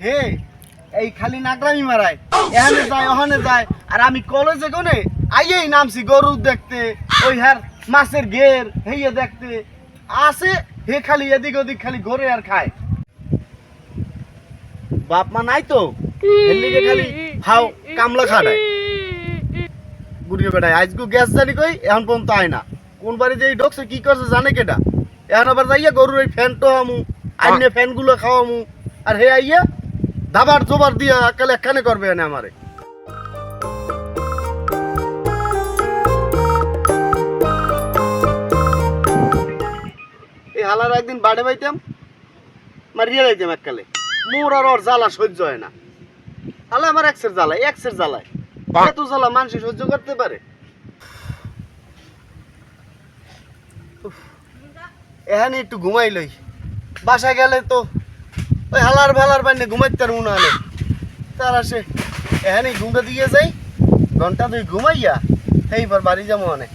হে এই খালি নাগরামি মারায়, এখানে যায় ওখানে যায়। আর আমি কলেজে কোনে আইয়েই নামছি গরু দেখতে, ওই হ্যার মাছের ঘের হেয়ে দেখতে আসে। হে খালি এদিক ওদিক খালি ঘোরে আর খায়। বাপ মা নাই তো, এর লিগে খালি হাও কামলা খাটায়। বুড়িয়ে বেটায় আজকে গ্যাস জানি কই এখন পর্যন্ত আয় না। কোন বাড়ি যে ঢোকছে কি করছে জানে কেটা। এখন আবার যাইয়া গরুর ওই ফ্যান তো আমু, আইনে ফ্যানগুলো খাওয়ামু। আর হে আইয়া দাবার জোবার দিয়া কালে একখানে করবে এনে আমারে। এই হালার একদিন বাড়ে পাইতাম, মারিয়ে যাইতাম এককালে। মোর আর ওর জ্বালা সহ্য হয় না। হালা আমার এক্সের জ্বালায়, এক্সের জ্বালায় এত জ্বালা মানুষ সহ্য করতে পারে? এখানে একটু ঘুমাই লই, বাসায় গেলে তো ওই হালার ভালার বাইনে ঘুমাইতে পারবো না। হলে তার আসে এখানে ঘুমটা দিয়ে যাই, ঘন্টা দুই ঘুমাইয়া এইবার বাড়ি যাবো অনেক।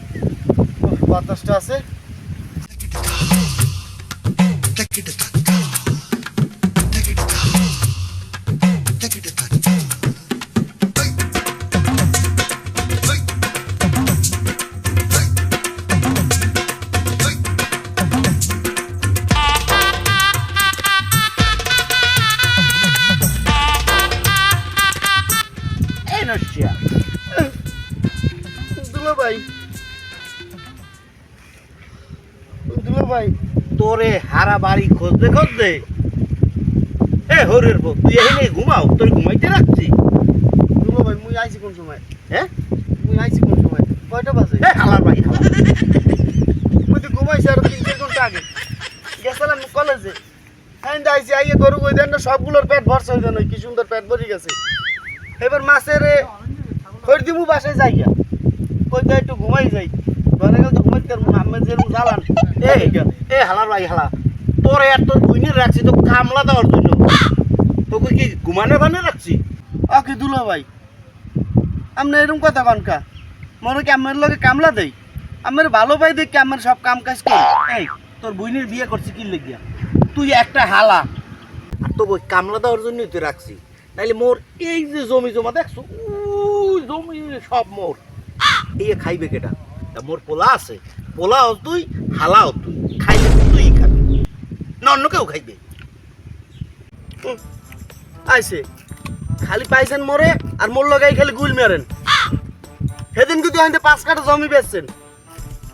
বাতাসটা আছে। দুলা ভাই, দুলা ভাই, তোরে হারা বাড়ি খুঁজতে খুঁজতে এ হরের বউ, তুই এখানে ঘুমাও, তোর ঘুমাইতে রাখছি। দুলা ভাই মুই আইছি কোন সময়? হ্যাঁ মুই আইছি কোন সময়? কয়টা বাজে? এ হালার বাড়ি হালা। মুই তো ঘুমাইছি আর 3-4 ঘন্টা আগে। গেছিলাম কলেজে, হ্যাঁ আইছি আইয়ে গরু কই দেন না সবগুলোর পেট ভরছে হয়ে যায়। কি সুন্দর পেট ভরে গেছে। এবার মাছের খড় দিমু বাসায় যাইয়া কই তো একটু ঘুমাই যাই। ঘরে গেলে তো ঘুমাইতে পারবো না, আমি যেরকম জ্বালান। এ হালার বাড়ি হালা, তোরে আর তোর বুইনে রাখছি তো কামলা দেওয়ার জন্য। তোকে কি ঘুমানো বানে রাখছি? ওকে দুলা ভাই, আপনি এরকম কথা কনকা? মনে কি আমার লগে কামলা দেই? আমার ভালো পাই দেখি আমার সব কাম কাজ করি। এই তোর বুইনের বিয়ে করছি কি লেগিয়া? তুই একটা হালা, আর তো ওই কামলা দেওয়ার জন্যই তুই রাখছি। নাইলে মোর এই যে জমি জমা দেখছো, ওই জমি সব মোর। এই খাইবে কেটা? তা মোর পোলা আছে, পোলাও তুই, হালাও তুই, খাইবে তুই খাবি না অন্য কেউ খাইবে? আইসে খালি পাইছেন মোরে আর মোর লগাই খালি গুল মেরেন। সেদিন কিন্তু আইতে 5 কাঠা জমি বেচছেন,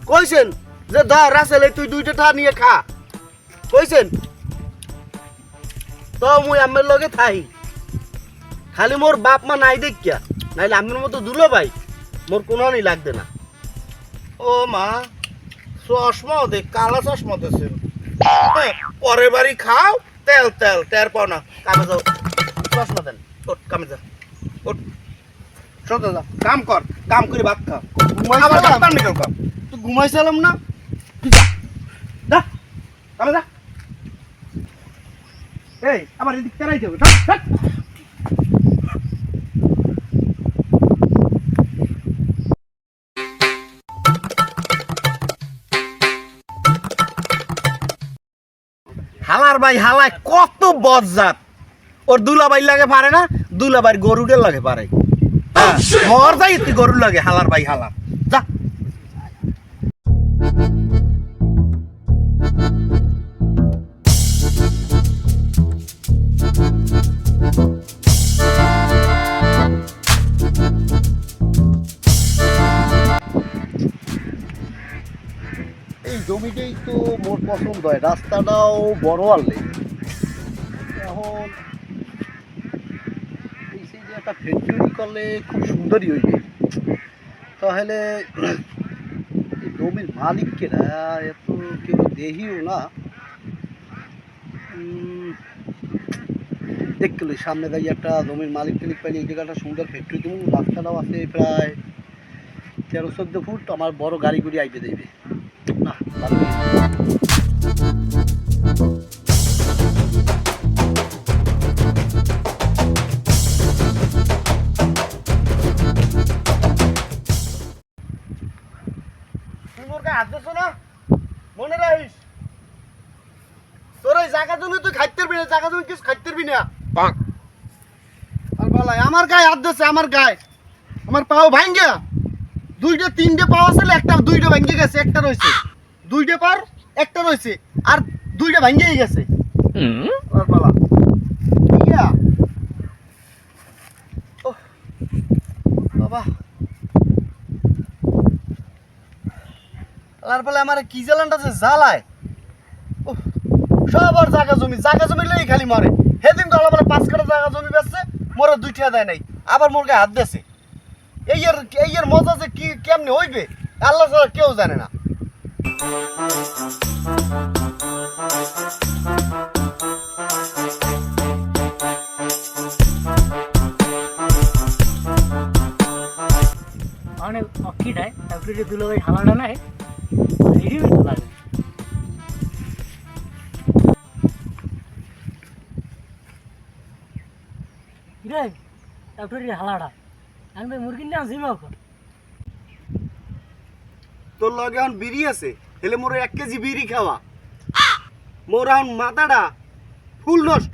কইছেন যে ধর রাসেল তুই 2টা ঠা নিয়ে খা, কইছেন তো মুই আমার লগে থাই। খালি মোর বাপ মা নাই দেখিয়া, নাইলে আমার মতো দুলো ভাই মোর কোনই লাগবে না। ও মা, চশমাও দে, কালা চশমা দেছে। পরের বাড়ি খাও, তেল তেল টের পাও না। কামে যাও, চশমা দেন, ওঠ কামে যা, ওঠ সত্যি যা, কাম কর, কাম করে ভাত খা। আবার ভাত পান কেউ কাম, তুই ঘুমাইছিলাম না? যা কামে যা। এই আমার এদিক তেরাই যাবে। হালার ভাই হালায় কত বজ্জাত। ওর দুলাবাই লাগে পারে না, দুলাবাইর গরুদের লাগে পারে। মর যাই তুই গরুর লাগে হালার ভাই হালা। যা এই জমিটাই তো মোর পছন্দ হয়, রাস্তাটাও বড় আনলে। এখন এই সেই যে একটা ফ্যাক্টরি করলে খুব সুন্দরই হইবে। তাহলে এই জমির মালিককে না এত কেউ দেখিও না। দেখলে সামনে দাঁড়িয়ে একটা জমির মালিক টালিক পাইলে এই জায়গাটা সুন্দর ফ্যাক্টরি দেবো। রাস্তাটাও আছে প্রায় 13-14 ফুট, আমার বড় গাড়ি গুড়ি আইতে দেবে না। মনে রাখিস তোর ওই জায়গা জমি তুই খাইতে পারবি না, জায়গা জমি কিছু খাইতে পারবি না। বেলায় আমার গায়ে হাত দিয়েছে, আমার গায়ে, আমার পাও ভাঙ্গা, দুইটা তিনটে পাও আছে, একটা দুইটা ভাঙ্গে গেছে, একটা রয়েছে, দুইটা পার একটা রয়েছে, আর দুইটা ভাঙ্গেই গেছে। আর বেলা ইয়া ওহ, বাবা আর বলে আমার কি জ্বালানটা যে জ্বালায়, ওহ, সবার জায়গা জমি লেগে খালি মরে। সেদিন তো বলে 5 কাঠা জায়গা জমি বেচছে, মোরে 2 টাকা দেয় নাই, আবার মোর গায়ে হাত দিয়েছে। এই এর মজা যে কি কেমনে হইবে আল্লাহ ছাড়া কেউ জানে না। অনেক অক্ষিটায় তারপরে যে দুলোভাই হালাটা নাই রিডিমি তো লাগে। রে তারপরে হালাটা আমি ভাই মুরগি নিয়ে আসি এখন। তোর লগে এখন বিড়ি আছে, হেলে মোর 1 কেজি বিড়ি খাওয়া, মোর এখন মাথাটা ফুল নষ্ট।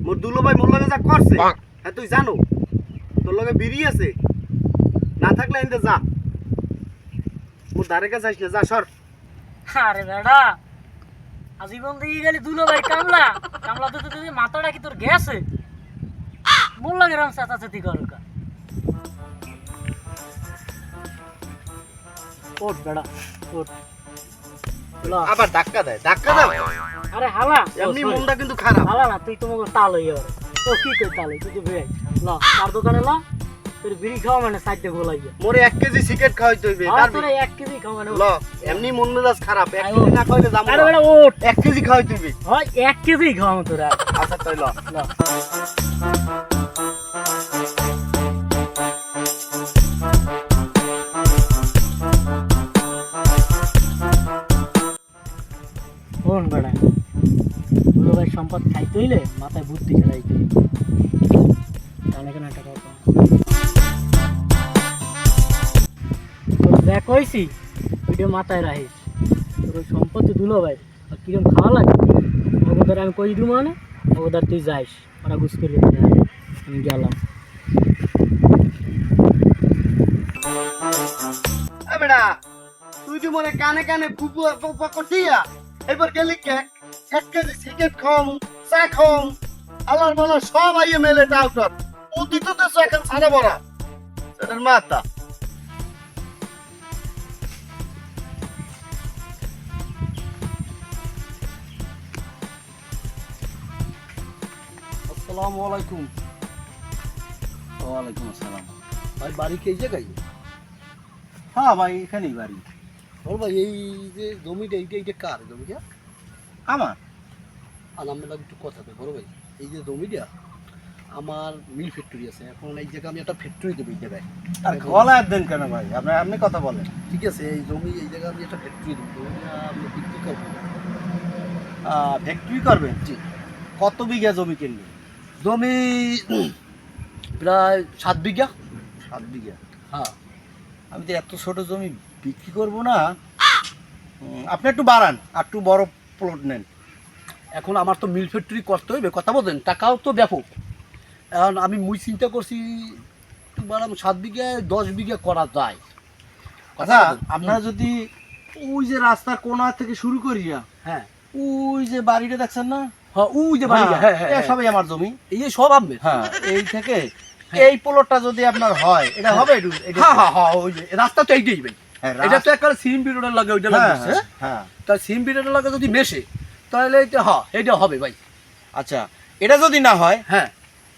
মোর দুলো ভাই মোর লগে যা করছে হ্যাঁ তুই জানো, তোর লগে বিড়ি আছে, না থাকলে এনতে যা, মোর ধারে কাছে আসলে যা, সর। আরে বেড়া আজীবন দিয়ে গেলি দুলোভাই কামলা কামলা তো তুই মাথাটা কি তোর গেছে বল লাগে রং চাচাচাতি করুকা। ওঠ বেড়া ওঠ। আবার ধাক্কা দেয়। আরে হালা এমনি মনটা কিন্তু খারাপ। হালা না তুই তোমাকে তাল হইয়া ও কি কই তাল তুই তো বেড়াই ল তার দোকানে ল তোর বিড়ি খাওয়া মানে সাইডে গোলাইয়া মোরে 1 কেজি সিগারেট খাওয়াইতে হইবে, আর তোরা 1 কেজি খাওয়া মানে ল এমনি মন মেজাজ খারাপ, 1 কেজি না খাইলে যাবো আরে না। বেড়া ওঠ 1 কেজি খাওয়াইতে হইবে। হয় 1 কেজি খাওয়া তোরা। আচ্ছা তাই ল। ল কোন বেড়া দুলো ভাই সম্পদ খাইতে হইলে মাথায় বুদ্ধি খেলাইতে কেন একটা কথা তোর যা কইছি ওইটা মাথায় রাখিস। তোর ওই সম্পত্তি দুলো ভাই আর কিরম খাওয়া লাগে ওদের আমি কই দিব মানে ওদের তুই যাইস ওরা গুছ করে আমি গেলাম। এ বেটা তুই তো মনে কানে কানে ফুপু ফুপু করছিয়া, এবার গেলি কে 1 কেজি সিগারেট খাম, চা খাম, আল্লাহর বলা সব আইয়ে মেলে ডাক্তার ও দিত তো এখন সারা বড়া সেটার মাথা। আসসালামু আলাইকুম। ওয়ালাইকুম আসসালাম। ভাই বাড়ি কে জায়গায়? হ্যাঁ ভাই এখানেই বাড়ি। বল ভাই এই যে জমিটা এইটা কার জমিটা? আমার আলহামদুলিল্লাহ একটু কথা তো বড় ভাই, এই যে জমিটা আমার মিল ফ্যাক্টরি আছে, এখন এই জায়গায় আমি একটা ফ্যাক্টরি দেবো এই জায়গায়। আর গলায় দেন কেন ভাই? আপনি কথা বলেন। ঠিক আছে এই জমি এই জায়গায় আমি একটা ফ্যাক্টরি দেবো, জমিটা আমি বিক্রি করবো। ফ্যাক্টরি করবেন? জি। কত বিঘা জমি কিনবেন? জমি প্রায় 7 বিঘা। 7 বিঘা। হ্যাঁ আমি তো এত ছোট জমি বিক্রি করব না, আপনি একটু বাড়ান, আর একটু বড় প্লট নেন। এখন আমার তো মিল ফ্যাক্টরি করতে হইবে, কথা বলেন, টাকাও তো ব্যাপক। এখন আমি চিন্তা করছি বাড়াম 7 বিঘায় 10 বিঘা করা যায়। আচ্ছা আপনারা যদি ওই যে রাস্তার কোণা থেকে শুরু করিয়া হ্যাঁ ওই যে বাড়িটা দেখছেন না, হ্যাঁ ওই যে বাড়ি, হ্যাঁ হ্যাঁ এ হ্যাঁ, সবই আমার জমি। এই যে সব আপনি। হ্যাঁ এই থেকে এই প্লটটা যদি আপনার হয়, এটা হবে হ্যাঁ হ্যাঁ হ্যাঁ ওই যে রাস্তা তো এইটাই ভাই, হ্যাঁ, এটা তো একটা সিম পিরিয়ডের লাগে ওইটা হ্যাঁ, লাগছে। হ্যাঁ। তা সিম পিরিয়ডের লাগে যদি মেশে তাহলে এটা হ্যাঁ এটা হবে ভাই। আচ্ছা এটা যদি না হয়, হ্যাঁ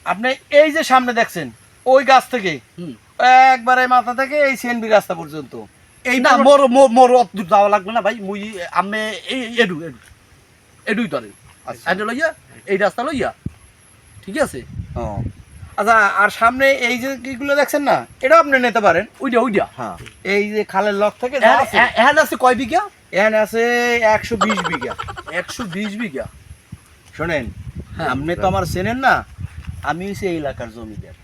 আপনি এই যে সামনে দেখছেন ওই গাছ থেকে হুম একবারে মাথা থেকে এই সিএনবি রাস্তা পর্যন্ত এই না মোর মোর মোর অত দূর যাওয়া লাগবে না ভাই, মুই আমি এই এডুই ধরে আচ্ছা। এটা লইয়া এই রাস্তা লইয়া ঠিক আছে। ও আচ্ছা, আর সামনে এই যে কিগুলো দেখছেন না, এটাও আপনি নিতে পারেন। ওইটা হ্যাঁ এই যে খালের লক থেকে যা আছে, এখানে আছে কয় বিঘা? এখানে আছে 120 বিঘা। 120 বিঘা। শোনেন, হ্যাঁ। আপনি তো আমার চেনেন না, আমি হচ্ছে এই এলাকার জমিদার।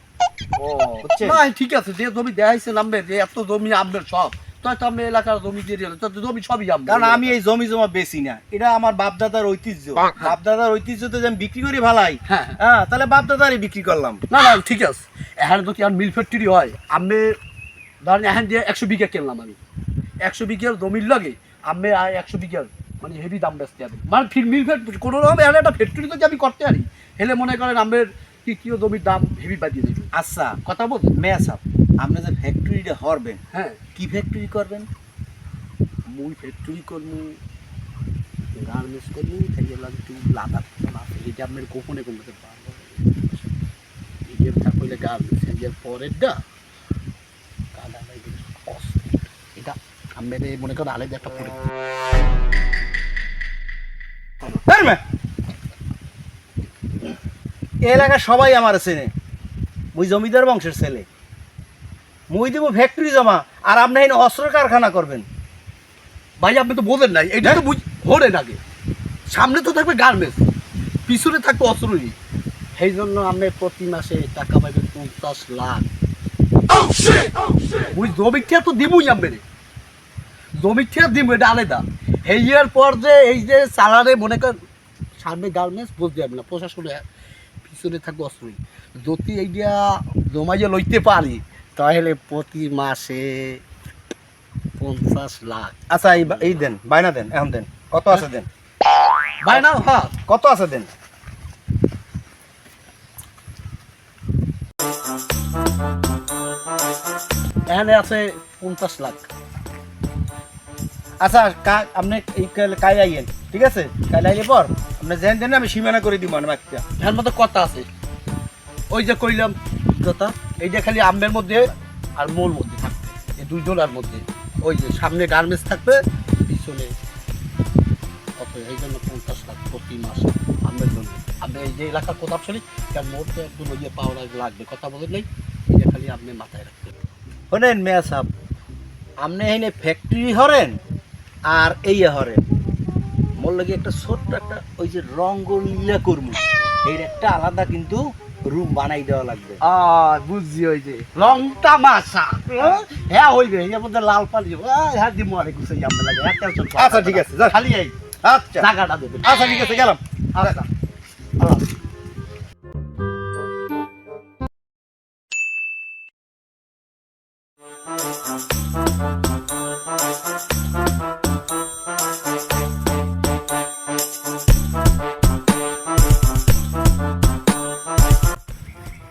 ও বুঝছেন? না ঠিক আছে, যে জমি দেখাইছে নামবে যে এত জমি আপনার সব তাই তো আমি এলাকার জমি দিয়ে দিলাম, তো জমি সবই আমি। কারণ আমি এই জমি জমা বেশি না, এটা আমার বাপ দাদার ঐতিহ্য। বাপ দাদার ঐতিহ্য তো যে আমি বিক্রি করি ভালাই, হ্যাঁ হ্যাঁ, তাহলে বাপ দাদারই বিক্রি করলাম। না না ঠিক আছে, এখানে যদি আর মিল ফ্যাক্টরি হয়, আমি ধরেন এখান দিয়ে 100 বিঘা কিনলাম, আমি 100 বিঘার জমির লাগে আমি 100 বিঘার মানে হেভি দাম বেচতে হবে, মানে মিল ফ্যাক্টরি কোনো রকম এখানে একটা ফ্যাক্টরি যদি আমি করতে পারি, হেলে মনে করেন আমার কি জমির দাম হেভি বাড়িয়ে দেবে। আচ্ছা কথা বলছেন? মেয়া সাহেব, আপনি যে ফ্যাক্টরিটা হরবেন, হ্যাঁ, কি ফ্যাক্টরি করবেন? মুই ফ্যাক্টরি করবো, গার্মেন্টস করবো, থেকে লাগে একটু লাদা আছে, এটা আপনার গোপনে কমতে পারবো। এর থাকলে গার্মেন্টস, এর পরেরটা কাদা লাগে এটা আমাদের মনে করেন আলাদা একটা পরে। এই মেয়ে, এই এলাকার সবাই আমার চেনে, মুই জমিদার বংশের ছেলে। মুই দেবো ফ্যাক্টরি জমা, আর আপনি এখানে অস্ত্র কারখানা করবেন। ভাই আপনি তো বোঝেন নাই, এটা তো ভোরেন আগে, সামনে তো থাকবে গার্মেন্টস, পিছনে থাকবে অস্ত্রই। সেই জন্য আপনি প্রতি মাসে টাকা পাবেন 50 লাখ। ওই জমির খেয়ে তো দিবই আমি, জমির খেয়ে দিব, এটা আলাদা। এই ইয়ার পর যে এই যে সালারে মনে করেন সামনে গার্মেন্টস বুঝতে যাবে না, প্রশাসনে পিছনে থাকবে অস্ত্রই। যদি এইটা জমাইয়া লইতে পারি তাহলে প্রতি মাসে 50 লাখ। আচ্ছা এই দেন, বাইনা দেন, এখন দেন, কত আছে দেন, ভাই না, হ্যাঁ কত আছে দেন। এখানে আছে 50 লাখ। আচ্ছা আপনি কাল আইয়েন, ঠিক আছে? কাল আইলে পর আপনি জেন দেন, আমি সীমানা করে দিব মানে বাকিটা। এর মধ্যে কথা আছে, ওই যে কইলাম কথা, এইটা খালি আমের মধ্যে আর মোর মধ্যে থাকবে, এই দুইজনের মধ্যে। ওই যে সামনে গার্মেন্টস থাকবে, পিছনে কত, এই জন্য 50 লাখ প্রতি মাস আমের জন্য। আমি এই যে এলাকার কথা শুনি, কারণ মোর তো একদম ওই যে পাওয়ার লাগবে, কথা বলেন নাই, এটা খালি আপনি মাথায় রাখবেন। শোনেন মেয়া সাহেব, আপনি এখানে ফ্যাক্টরি হরেন আর এই হরেন, মোর লাগে একটা ছোট্ট একটা ওই যে রঙ্গলীলা কর্মী, এর একটা আলাদা কিন্তু রুম বানাই দেওয়া লাগবে। বুঝছি, ওই যে রং তামাশা, হ্যাঁ হইবে, এর মধ্যে লাল পানি হ্যাঁ দিব আরে কিছু আমরা লাগে। আচ্ছা ঠিক আছে, যান। খালি এই আচ্ছা জায়গাটা দেবেন। আচ্ছা ঠিক আছে, গেলাম। আচ্ছা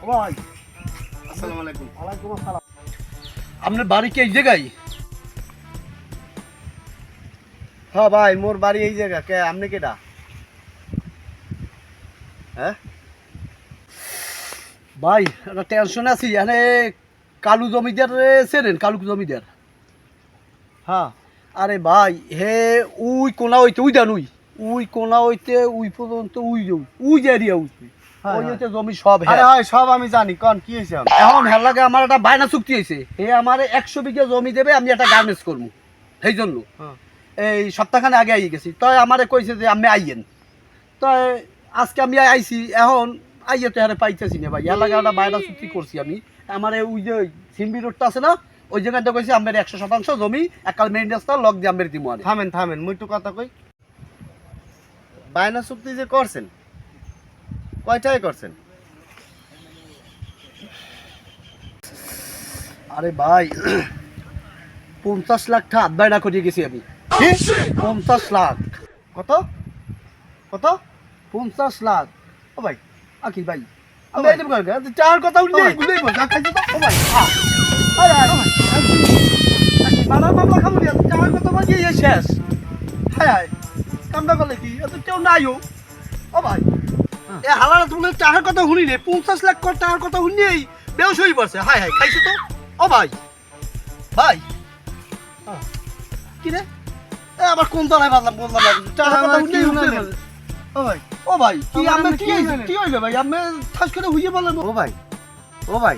ভাই, আসসালামু আলাইকুম। ওয়ালাইকুম আসসালাম। আপনার বাড়ি কি এই জায়গায়? হ্যাঁ ভাই, মোর বাড়ি এই জায়গা। কে আপনি কেডা? হ্যাঁ ভাই একটা টেনশন আছি, এখানে কালু জমিদার চেনেন? কালু জমিদার? হ্যাঁ। আরে ভাই হে উই কোনা হইতে উই জানুই, উই কোনা হইতে উই পর্যন্ত উই যে এরিয়া উঠবে, ওই হইতে জমি সব আরে হয় সব আমি জানি, কোন কি হয়েছে? এখন হের লাগে আমার একটা বায়না চুক্তি হয়েছে, হে আমার 100 বিঘা জমি দেবে, আমি একটা গার্মেন্টস করবো। সেই জন্য এই সপ্তাহখানে আগে আই গেছি, তাই আমারে কইছে যে আমি আইয়েন, তাই আজকে আমি আইছি। এখন আইয়ে তো হারে পাইতেছি না ভাই, এর লাগে একটা বায়না চুক্তি করছি আমি। আমার ওই যে সিম্বি রোডটা আছে না, ওই জায়গাটা কইছি আমার 100% জমি একাল মেইন রাস্তা লক দিয়ে আমার দিব। থামেন থামেন, মুই একটু কথা কই। বায়না চুক্তি যে করছেন, কয়টায় করছেন? আরে ভাই 50 লাখ টাকা হাত বায়না করিয়ে গেছি আমি। 50 লাখ। কত কত? 50 লাখ। ও ভাই, আকি ভাই ও ভাই। চার কথা উঠলে ও ভাই। এগুলোই বল, খাইছো তো? ও ভাই আরে আরে মামলা মামলা খাবো না, চার কথা বাজে শেষ। হ্যাঁ হ্যাঁ কামটা করলে কি এত কেউ নাইও। ও ভাই এ হালারা তুমি টাকার কথা শুনি রে, 50 লাখ টাকার কথা শুনি বেউস হয়ে পড়ছে। হাই হাই খাইছো তো? ও ভাই ভাই কি রে, এ আবার কোন তলায় বাজলাম বললাম না, টাকার কথা শুনি ও ভাই, ও ভাই কি আমার আমি আমি কি কি হইছে? জানি? কি হইবে ভাই, আমি ঠাস করে হুইয়ে বলেন। ও ভাই, ও ভাই,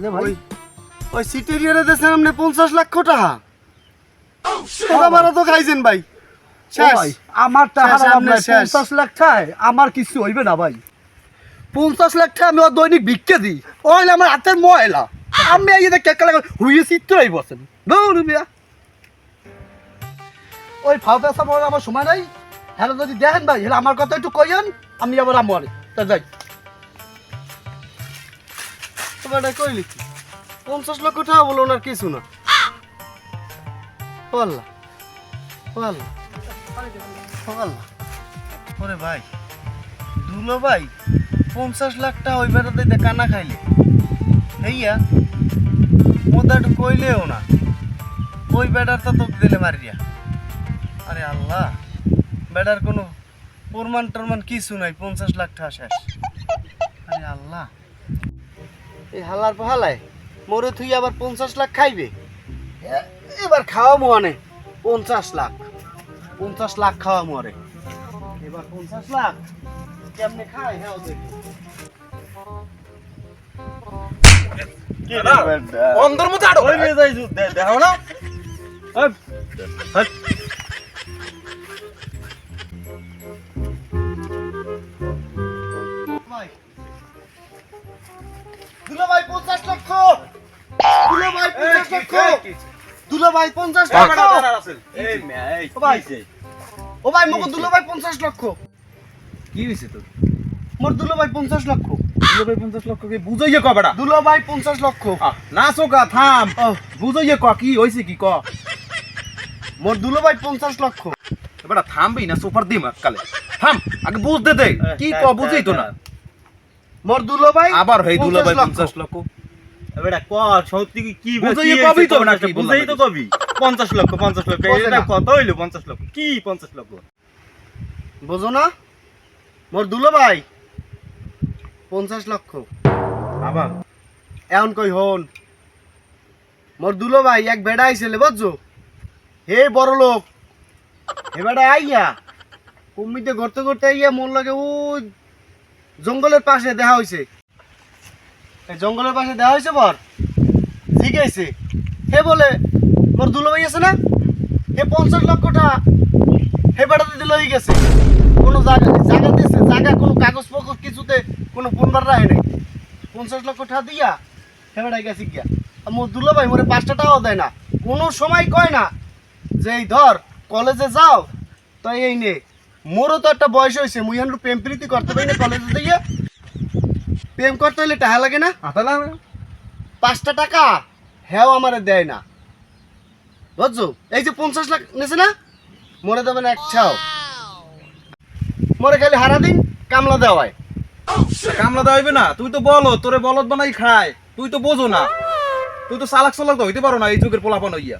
রে ভাই ওই সিটেরিয়ারে দেশেন আপনি 50 লাখ টাকা টাকা মারা তো খাইছেন ভাই। ও শেষ। ভাই আমার টাকা শেষ, লাভ আপনি নাই, শেষ। 50 লাখ টাকায় আমার কিছু হইবে না ভাই। 50 লাখ টাকা আমি ওর দৈনিক ভিক্ষে দিই, ওইলে আমার হাতের ময়লা। আমি এই যে কেক লাগা হুইয়ে চিত্রই বসেন দৌড় মিয়া। ওই ফাও পেশা বলার আমার সময় নাই। হ্যাঁ যদি দেখেন ভাই হলে আমার কথা একটু কইন, আমি আবার আমার তা যাই। তো বেটা কইলি কি 50 লক্ষ টাকা বলো না কিছু না। পাল্লা পাল্লা পাল্লা ওরে ভাই দুলো ভাই 50 লাখ টাকা ওই বেটাতে দেখা না খাইলে হেইয়া মোদাট কইলেও না ওই বেটার তো তোকে দিলে মারিয়া। আরে আল্লাহ বেটার কোনো প্রমাণ টরমান কিছু নাই 50 লাখ টাকা শেষ। আরে আল্লাহ এই হালার পাহালায় মরে তুই আবার 50 লাখ খাইবে। এবার খাওয়া মনে 50 লাখ 50 লাখ খাওয়া মরে এবার 50 লাখ কেমনে খায় হ্যাঁ দেখি অন্ধের মতো আড়ো ওই নিয়ে যাই দেখো না দুলা ভাই 50 লক্ষ দুলা ভাই 50 লক্ষ দুলা ভাই 50 লক্ষ এই মে এই ও ভাই ও ভাই মগো দুলা ভাই 50 লক্ষ কি হইছে তোর মোর দুলা ভাই 50 লক্ষ দুলো ভাই 50 লক্ষ কে বুঝাইয়ে ক বেটা দুলা ভাই 50 লক্ষ না সোকা থাম ও বুঝাইয়ে ক কি হইছে কি ক মোর দুলা ভাই 50 লক্ষ বেটা থামবি না সুপার দিম কালে থাম আগে বুঝ দে দে কি ক বুঝাই তো না মোর দুলা ভাই আবার হেই দুলো ভাই 50 50 লক্ষ বেটা ক সত্যি কি বুঝাইয়ে কবি তো নাকি বুঝাই তো কবি 50 লক্ষ 50 লক্ষ বোঝে এটা না। কত হইলো 50 লক্ষ কি 50 লক্ষ বুঝো না মোর দুলা ভাই 50 লক্ষ আবার এখন কই হন মোর দুলো ভাই এক বেড়া আইছিলে বুঝছো হে বড় লোক হে বেড়া আইয়া কুমিতে ঘুরতে ঘুরতে আইয়া মন লাগে ও জঙ্গলের পাশে দেখা হইছে এই জঙ্গলের পাশে দেখা হইছে বর জিগাইছে হে বলে মোর দুলো ভাই আছে না হে 50 লক্ষ টাকা হে বেড়াতে দিল হয়ে গেছে কোনো জায়গা দিয়েছে জায়গা কোনো কাগজ পত্র কিছুতে কোনো পুনবার রাখে নাই 50 লক্ষ টাকা দিয়া হে বেড়াই গেছে গিয়া আর মোর দুলো ভাই মোরে 5 টাকাও দেয় না কোনো সময় কয় না যে এই ধর কলেজে যাও তো এই নে মোরও তো একটা বয়স হয়েছে মুই এখন প্রেম প্রীতি করতে পারি না কলেজে দিয়ে প্রেম করতে হলে টাকা লাগে না আতালা 5 টাকা হ্যাঁ আমারে দেয় না বুঝছো এই যে 50 লাখ নেছে না মরে দেবে না এক ছাও মরে খালি হারা দিন কামলা দেওয়ায় কামলা দেওয়া হইবে না তুই তো বলো তোরে বলদ বানাই খায় তুই তো বোঝো না তুই তো চালাক চালাক তো হইতে পারো না এই যুগের পোলাপান হইয়া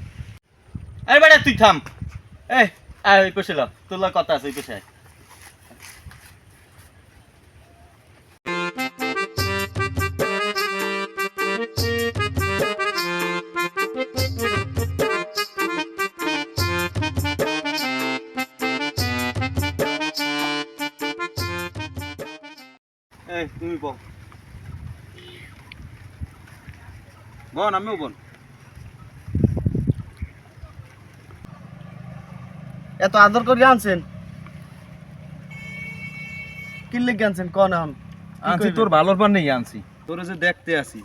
আরে বেটা তুই থাম এই আয় ওই পাশে ল তোর লগে কথা আছে ওই পাশে আয়। এই তুমি বল বোন আমিও বোন এত আদর করে আনছেন কি লিখে আনছেন কোন এখন আনছি তোর ভালোর পার নেই আনছি তোরে যে দেখতে আসি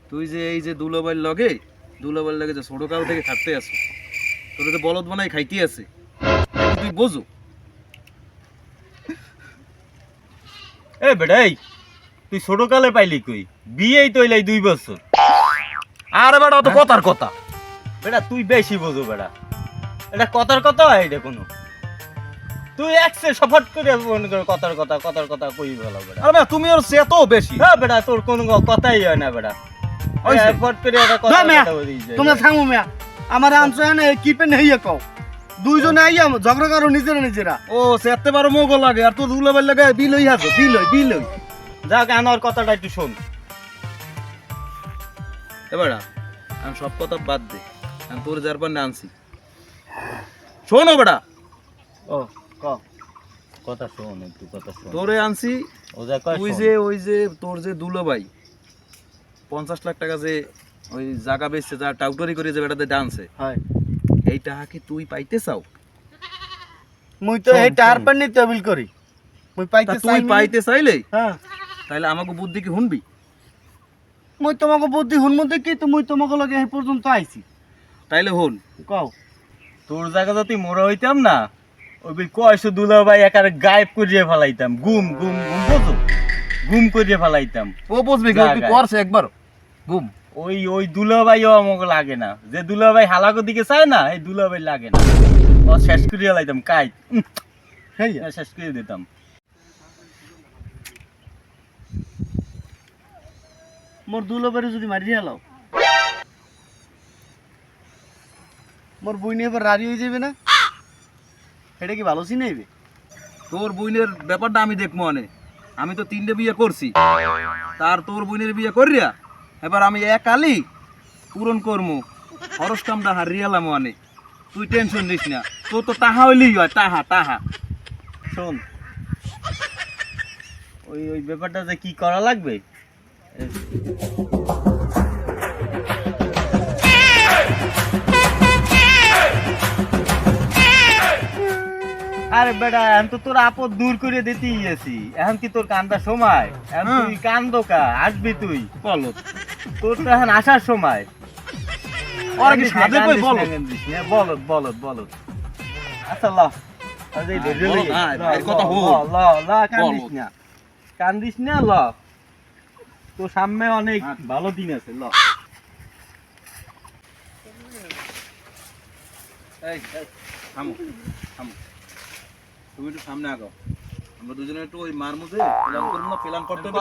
তুই যে এই যে দুলাবাইর লগে যে ছোট কাল থেকে থাকতে আসো তোরে যে বলদ বানাই খাইতে আছে এটা তুই বোঝো এ বেটা এই তুই ছোট কালে পাইলি কই বিয়েই তো হইলাই 2 বছর আরে বেটা তো কথার কথা বেটা তুই বেশি বোঝো বেটা এটা কথার কথা এটা কোনো তুই একসে সফট করে মনে করে কথার কথা কই বলা বেটা আরে বেটা তুমি ওর চেতো বেশি হ্যাঁ বেটা তোর কোনো কথাই হয় না বেটা ওই হইছে। ফট করে একটা কথা না, মেয়া, বলি যায় তোমরা থামো মিয়া আমার আনছো এনে কি পেন হইয়া কও দুইজনে আইয়া ঝগড়া করো নিজেরা নিজেরা ও চেতে পারো মোগল লাগে আর তোর দুলাবাইর লাগে বিল হই হাসো বিল হই যাক আনার কথাটা একটু শোন এ বেটা আমি সব কথা বাদ দে আমি তোর যার পার আনছি শোনো বেটা ও কও কথা শোন একটু কথা শোন তোরে আনছি ও যা কয় তুই শোন। যে ওই যে তোর যে দুলাভাই 50 লাখ টাকা যে ওই জায়গা বেচছে যা টাউটারি করে যে বেটাতে ডান্সে হয় এই টাকা কি তুই পাইতে চাও মুই তো শোন, এই টার শোন। পার নিতে বিল করি মুই তা পাইতে তুই চাই পাইতে চাইলে হ্যাঁ তাহলে আমাকে বুদ্ধি কি শুনবি মুই তোমাকে বুদ্ধি হুন মধ্যে কি তো মুই তোমাকে লগে এই পর্যন্ত আইছি তাইলে হন কও তোর জায়গা যদি মোরা হইতাম না ওই কয়শো দুলা ভাই একারে গায়েব করিয়ে ফেলাইতাম, গুম গুম গুম বোঝো, গুম করিয়ে ফেলাইতাম। ও বুঝবি কি তুই করছে একবার ঘুম ওই দুলাভাইও আমাকে লাগে না, যে দুলাভাই হালাকো দিকে চায় না এই দুলাভাই লাগে না, ও শেষ করিয়া লাইতাম কাই শেষ করে দিতাম। মোর দুলাবারে যদি মারিয়ে হেলাও, মোর বই নিয়ে এবার রাজি হয়ে যাবে না? এটা কি ভালো চিনাইবে? তোর বোনের ব্যাপারটা আমি দেখবো অনেক, আমি তো 3টে বিয়ে করছি, তার তোর বোনের বিয়ে করিয়া এবার আমি এক আলি পূরণ করবো, খরচ কামটা হারিয়ালাম অনেক। তুই টেনশন নিস না, তোর তো তাহা হইলেই হয়, তাহা তাহা। শোন, ওই ব্যাপারটা যে কি করা লাগবে, আরে বেটা এখন তো তোর আপদ দূর করে দিতেই গেছি, এখন কি তোর কান্দা সময়? এখন তুই কান্দো কা, আসবি তুই বলো, তোর তো এখন আসার সময়। বলত বলত বলত, আচ্ছা ল কান্দিস না, কান্দিস না, ল তোর সামনে অনেক ভালো দিন আছে, ল। থামো থামো, তুমি একটু সামনে আগাও, আমরা দুজনে একটু ওই মার মধ্যে প্ল্যান করব না, প্ল্যান করতে হবে।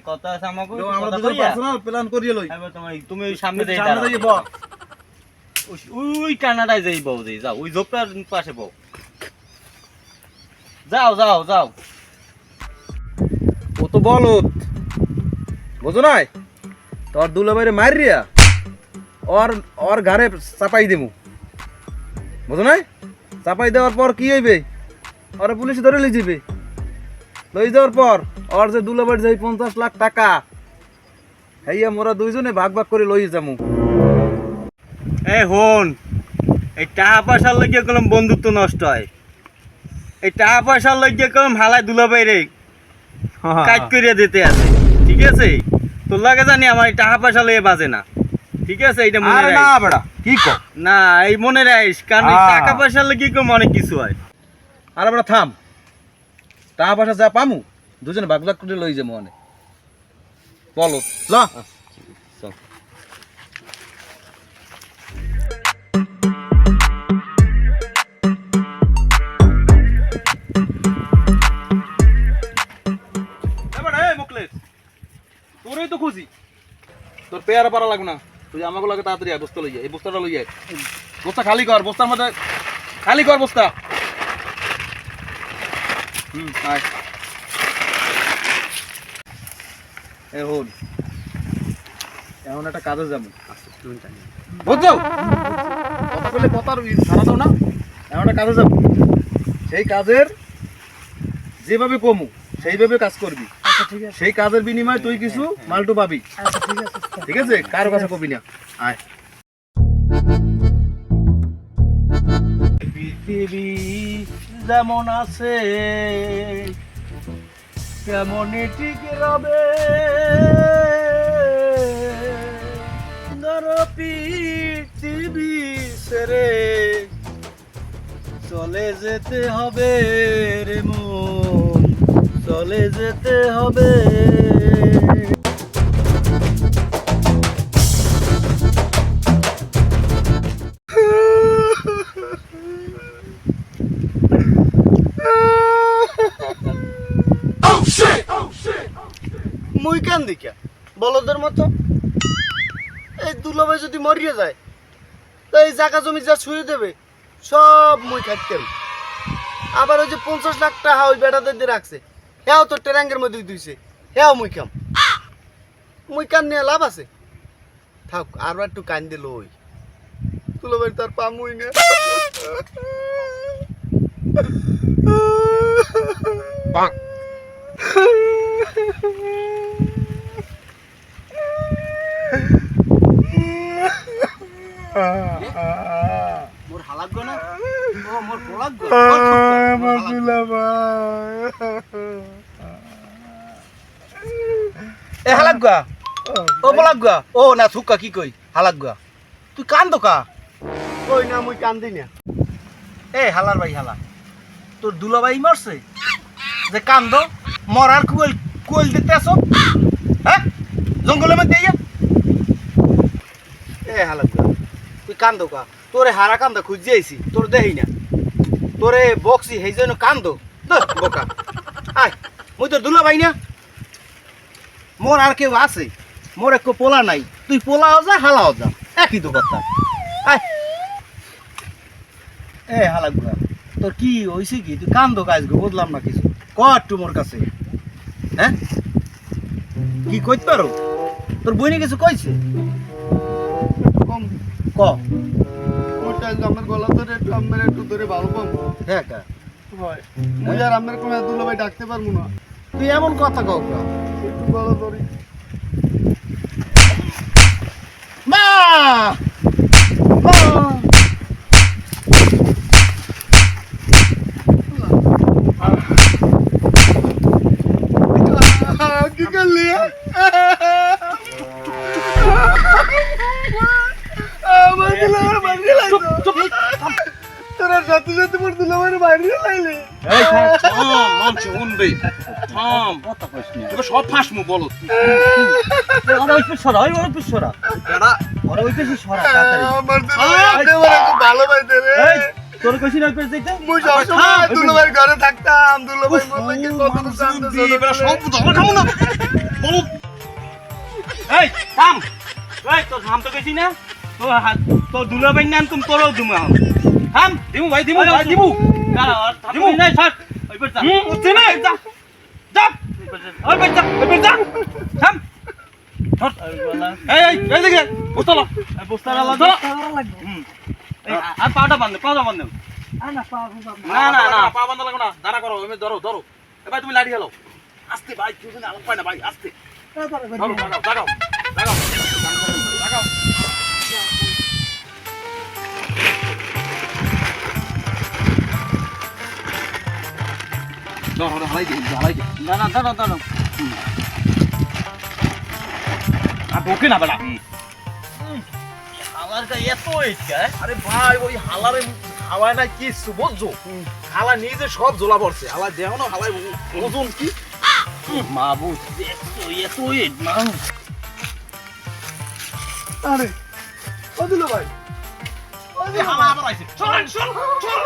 কথা আছে আমাকে, আমরা দুজন পার্সোনাল প্ল্যান করিয়ে লই। তুমি ওই সামনে যাই, সামনে যাই বল, ওই কানাডায় যাই বউ, যাও ওই ঝোপটার পাশে বউ, যাও যাও যাও। ও তো বলত বুঝো নাই, তোর দুলাভাইরে মারিয়া ওর ঘরে চাপাই দেবো, বুঝো নাই? চাপাই দেওয়ার পর কি হইবে, ওরা পুলিশ ধরে লই যাবে, লই যাওয়ার পর ওর যে দুলাভাইয়ের যে 50 লাখ টাকা, হেইয়া মোরা দুইজনে ভাগ ভাগ করে লই যামু। এই হন, এই টাকা পয়সার লাগিয়ে কলম বন্ধুত্ব নষ্ট হয়, এই টাকা পয়সার লাগিয়ে কলম হালায় দুলাভাই রে কাজ করিয়া দিতে আছে, ঠিক আছে? তোর লাগে জানি আমার এই টাকা পয়সা লইয়ে বাজে না, ঠিক আছে? এইটা মনে আরে না রাখিস বেটা, কি কও? না, এই মনে রাখিস, কারণ এই টাকা পয়সার লাগিয়ে কলম অনেক কিছু হয়। আরে বেটা থাম, টাকা পয়সা যা পামু দুজনে ভাগ ভাগ করে লই যাবো অনেক, বলো ল। চল। তোরই তো খুশি, তোর পেয়ারা পারা লাগবে না, তুই আমাকে লাগে তাড়াতাড়ি আয়, বস্তা লই আয়, এই বস্তাটা লই আয়, বস্তা খালি কর, বস্তার মধ্যে খালি কর বস্তা। আয় এখন একটা কাজে যাবো, বুঝছো? কথা বলে কথার সারা দাও না, এমন একটা কাজে যাবো, সেই কাজের যেভাবে কমু সেইভাবে কাজ করবি, সেই কাজের বিনিময়ে তুই কিছু মালটু পাবি, ঠিক আছে? কারো কাছে কবি না। আয়। পৃথিবী যেমন আছে তেমনই ঠিক রবে, ধরো পৃথিবী ছেড়ে চলে যেতে হবে রে মন, চলে যেতে হবে। মুই কেন দিকা বলদের মতো? এই দুলাভাই যদি মরিয়ে যায় তো এই জায়গা জমি যা ছুঁয়ে দেবে সব মুই খাইতেম। আবার ওই যে 50 লাখ টাকা ওই বেটাদের দিয়ে রাখছে, হ্যাঁ তো ট্যাঙ্কের মধ্যে দিয়েছে, হ্যাঁ মুই খাম। মুই কান নিয়ে লাভ আছে? থাক আর একটু কান দিল ওই দুলাভাই, তার পামুই না। মোর হালাক গো না, ও মোর পোলাক গো, এ হালাক গা, ও বলাক গা, ও না থুকা কি কই হালাক গা, তুই কান দোকা। ওই না মুই কান দিই না। এ হালার ভাই হালা, তোর দুলাভাই মরছে যে কান্দ মরার কুয়েল কুয়েল দিতে আসো, হ্যাঁ জঙ্গলের মধ্যে ইয়া এ হালা তুই কান্দ কা, তোরে হারা কান্দা খুঁজে আইছি, তোর দেহি না, তোরে বক্সি সেই জন্য কান্দ বোকা। আয় মুই তোর দুলাভাই না, মোর আর কেউ আছে, মোর একটু পোলা নাই, তুই পোলাও যা হালাও যা, একই তো কথা। আয় এ হালা গুলা, তোর কি হয়েছে কি, তুই কান্দো কাজ গো, বুঝলাম না কিছু, ক একটু মোর কাছে, হ্যাঁ কি কইতে পারো, তোর বইনে কিছু কইছে, কম ক ওইটা আমার গলা ধরে একটু আমার একটু ধরে ভালো পাবো। হ্যাঁ কা হয় মুই আর আমার কোনো দুলাভাই ডাকতে পারবো না, তুই এমন কথা কও কা। একটু গলা ধরে। মা কি করলি আমার দুলাভাই বাইরে লাইলো, তোরা সাথে সাথে মোর দুলাভাই বাইরে লাইলি। এই থাম মানছে উনবে থাম কথা কইস না, তোকে সব ফাঁসমু বলো ওরা ওই পিছরা, ওই ওই পিছরা, বেড়া ওরা ওই পিছু সরা তাড়াতাড়ি। আমার দুলাভাই একেবারে খুব ভালোবাসে রে। এই তোর কইছি না কইছ দিতে, মুই সবসময় দুলাভাইয়ের ঘরে থাকতাম, দুলাভাই মরলে কি কত কিছু আনতে বেড়া সব ধরে খামু না বলো। এই থাম, এই তোর থাম তো গেছি না, তোর দুলাভাই নাম তুমি তোরও দুমা হম থাম, দিমু ভাই দিমু ভাই দিমু দিমু নাই ছাড় ওই পর যা উঠছে না যা যা ওই পর যা থাম ধর এই দেখে বোতল বস্তারা লাগো আর পাটা বাঁধ না পা বাঁধা লাগো না, দাঁড়া করো আমি ধরো ধরো এবার তুমি লাঠি হেলো আস্তে ভাই কেউ যেন আলো পায় না ভাই আস্তে ধরো লাগাও লাগাও লাগাও ধরো হালাই দে না না দাঁড়াও দাঁড়াও, আর ঢোকে না বেলা আমার কা এত ইচ্ছা, আরে ভাই ওই হালারে হাওয়ায় না কিছু বুঝছো, হালা নিজে সব ঝোলা পড়ছে, হালা দেহ না হালাই ওজন কি মাবুদ এত ইট না, আরে ও দুলাভাই হালা আবার আইছে চল চল চল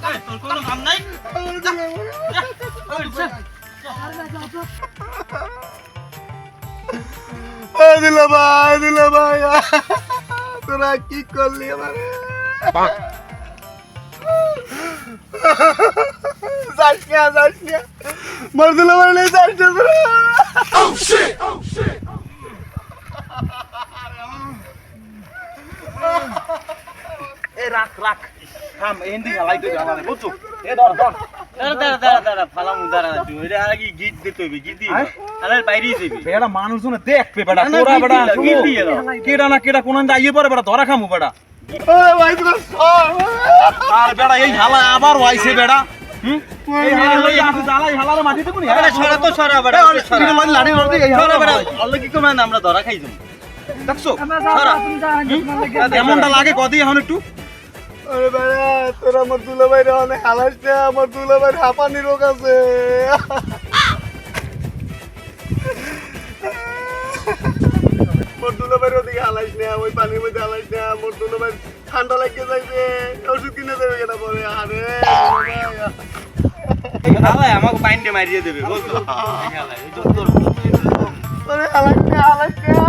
এই তোর কোনো নাম নাই ও দুলাভাই তোরা কি করলি আমারে, যাস না মোর দুলাভাই নেই, যাস না তোরা। এ রাখ রাখ থাম এন্ডি হালাই তো হালা বুঝছো এ ধর ধর দাঁড়া ফালামু দাঁড়া, তুই এটা আগে গিট দিতে হইবে, গিট দিবি আরে বাইরেই দিবি, বেড়া মানুষজন দেখবে বেড়া তোরা বেড়া গিট দিয়ে দাও, কেডা না কেডা কোন আইয়ে পরে বেড়া ধরা খামু বেড়া ও ভাই তোরা সর। আর বেড়া এই হালা আবার আইছে বেড়া এই হালা লই আসে জ্বালাই হালারে মাটি দেবো নি আরে সরা তো সরা বেটা, সরা লাড়ি লড়দি এই সরা বেটা, আল্লাহ কি কমান আমরা ধরা খাই যাবো, দেখছো সরা এমনটা লাগে কদি এখন একটু আরে বেড়া তোরা আমার দুলাভাই রে অনেক হালাস না, আমার দুলাভাই হাঁপানি রোগ আছে। মোর দুলাভাই ওদিকে হালাস না, ওই পানির মধ্যে হালাস না, মোর দুলাভাই ঠান্ডা লাগিয়ে যাইছে, ওষুধ কিনে দেবে কেনা পরে। আরে হালাই আমাকে বাইন্ডে মারিয়ে দেবে বুঝছো হালাস না